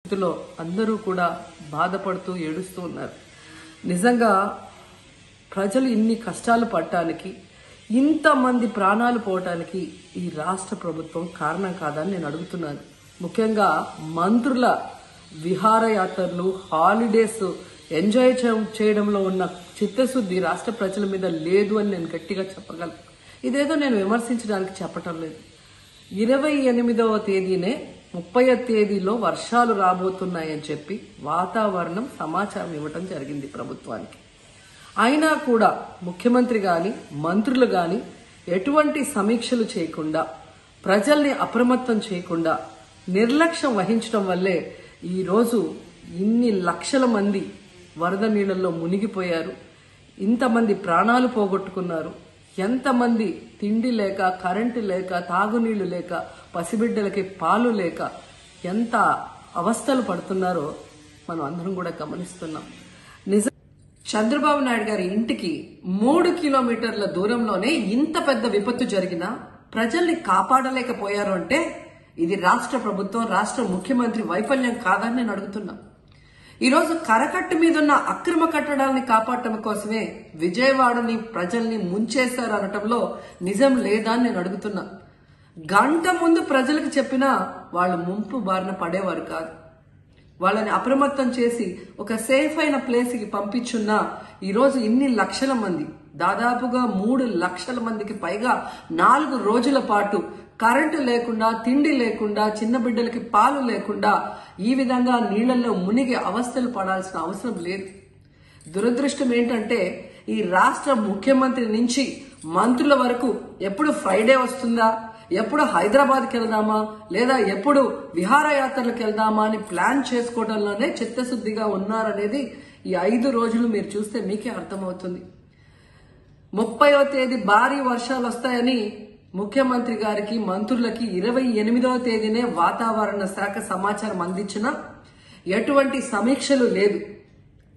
స్థితిలో అందరూ కూడా బాధపడుతూ ఏడుస్తూ ఉన్నారు. నిజంగా ప్రజలు ఇన్ని కష్టాలు పడటానికి, ఇంతమంది ప్రాణాలు పోవటానికి ఈ రాష్ట్ర ప్రభుత్వం కారణం కాదని నేను అడుగుతున్నాను. ముఖ్యంగా మంత్రుల విహారయాత్రలు, హాలిడేస్ ఎంజాయ్ చేయడంలో ఉన్న చిత్తశుద్ధి రాష్ట్ర ప్రజల మీద లేదు అని నేను గట్టిగా చెప్పగలను. ఇదేదో నేను విమర్శించడానికి చెప్పటం లేదు. 28వ తేదీనే 30వ తేదీలో వర్షాలు రాబోతున్నాయని చెప్పి వాతావరణం సమాచారం ఇవ్వటం జరిగింది ప్రభుత్వానికి. అయినా కూడా ముఖ్యమంత్రి గాని, మంత్రులు గాని ఎటువంటి సమీక్షలు చేయకుండా, ప్రజల్ని అప్రమత్తం చేయకుండా నిర్లక్ష్యం వహించడం వల్లే ఈరోజు ఇన్ని లక్షల మంది వరద నీళ్ళల్లో మునిగిపోయారు. ఇంతమంది ప్రాణాలు పోగొట్టుకున్నారు. ఎంతమంది తిండి లేక, కరెంటు లేక, తాగునీళ్లు లేక, పసిబిడ్డలకి పాలు లేక ఎంత అవస్థలు పడుతున్నారో మనం అందరం కూడా గమనిస్తున్నాం. నిజం, చంద్రబాబు నాయుడు గారి ఇంటికి 3 కిలోమీటర్ల దూరంలోనే ఇంత పెద్ద విపత్తు జరిగినా ప్రజల్ని కాపాడలేకపోయారు అంటే ఇది రాష్ట్ర ప్రభుత్వం, రాష్ట్ర ముఖ్యమంత్రి వైఫల్యం కాదని నేను అడుగుతున్నా. ఈరోజు కరకట్టు మీదున్న అక్రమ కట్టడాలని కాపాడటం కోసమే విజయవాడని ప్రజల్ని ముంచేశారు అనటంలో నిజం లేదా అని నేను అడుగుతున్నా. గంట ముందు ప్రజలకు చెప్పినా వాళ్ళు ముంపు బారిన పడేవారు కాదు. వాళ్ళని అప్రమత్తం చేసి ఒక సేఫ్ అయిన ప్లేస్ కి పంపించున్నా ఈరోజు ఇన్ని లక్షల మంది, దాదాపుగా 3 లక్షల మందికి పైగా 4 రోజుల పాటు కరెంటు లేకుండా, తిండి లేకుండా, చిన్న బిడ్డలకి పాలు లేకుండా ఈ విధంగా నీళ్లలో మునిగి అవస్థలు పడాల్సిన అవసరం లేదు. దురదృష్టం ఏంటంటే ఈ రాష్ట్ర ముఖ్యమంత్రి నుంచి మంత్రుల వరకు ఎప్పుడు ఫ్రైడే వస్తుందా, ఎప్పుడు హైదరాబాద్కి వెళ్దామా, లేదా ఎప్పుడు విహారయాత్రలకు వెళ్దామా అని ప్లాన్ చేసుకోవడంలోనే చిత్తశుద్ధిగా ఉన్నారనేది ఈ 5 రోజులు మీరు చూస్తే మీకే అర్థమవుతుంది. 30వ తేదీ భారీ వర్షాలు వస్తాయని ముఖ్యమంత్రి గారికి, మంత్రులకి 28వ తేదీనే వాతావరణ శాఖ సమాచారం అందించినా ఎటువంటి సమీక్షలు లేదు,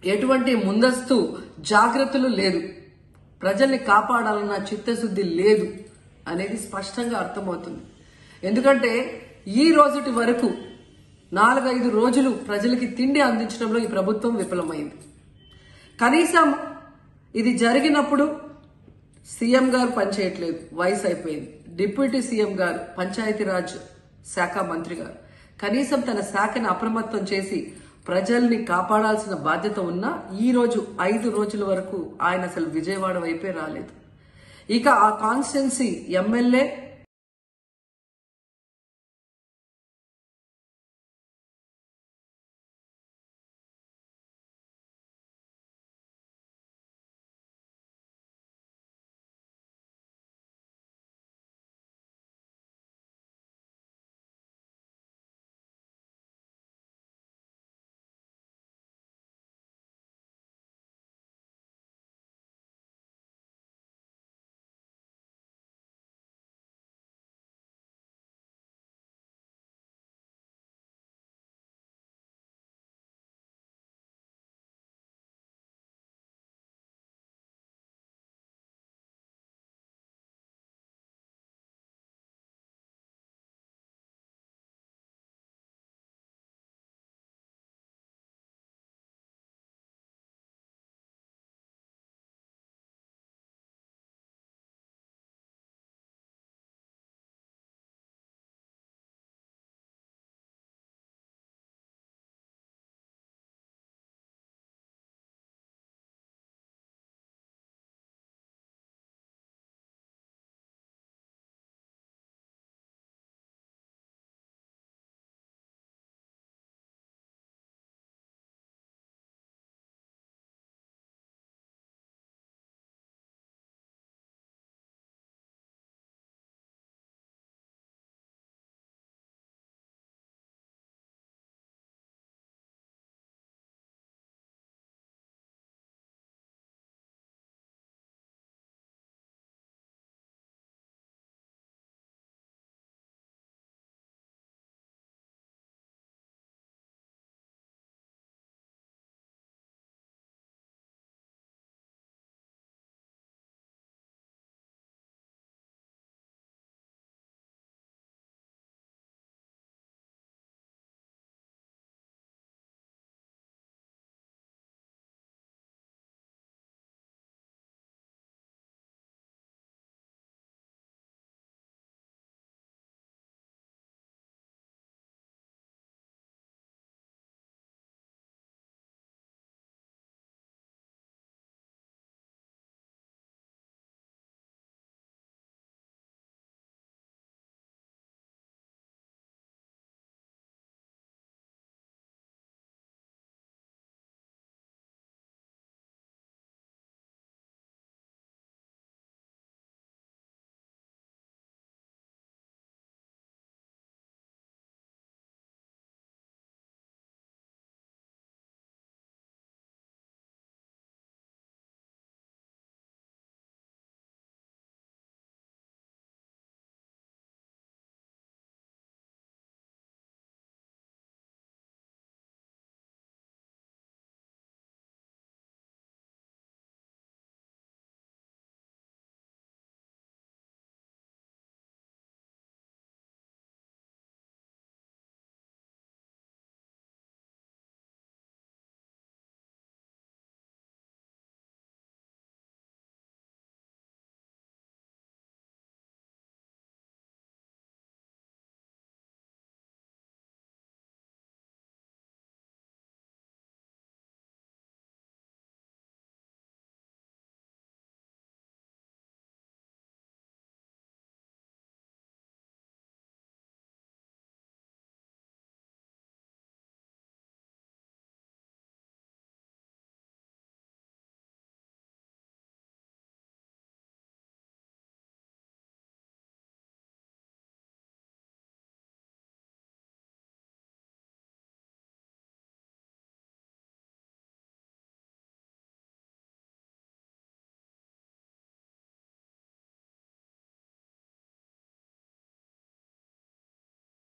ఎటువంటి ముందస్తు జాగ్రత్తలు లేదు, ప్రజల్ని కాపాడాలన్న చిత్తశుద్ధి లేదు అనేది స్పష్టంగా అర్థమవుతుంది. ఎందుకంటే ఈ రోజుటి వరకు 4-5 రోజులు ప్రజలకి తిండి అందించడంలో ఈ ప్రభుత్వం విఫలమైంది. కనీసం ఇది జరిగినప్పుడు సీఎం గారు పనిచేయట్లేదు, వయసు అయిపోయింది. డిప్యూటీ సీఎం గారు, పంచాయతీరాజ్ శాఖ మంత్రి గారు కనీసం తన శాఖను అప్రమత్తం చేసి ప్రజల్ని కాపాడాల్సిన బాధ్యత ఉన్నా ఈ రోజు 5 రోజుల వరకు ఆయన అసలు విజయవాడ వైపే రాలేదు. ఇక ఆ కాన్స్టిట్యున్సీ ఎమ్మెల్యే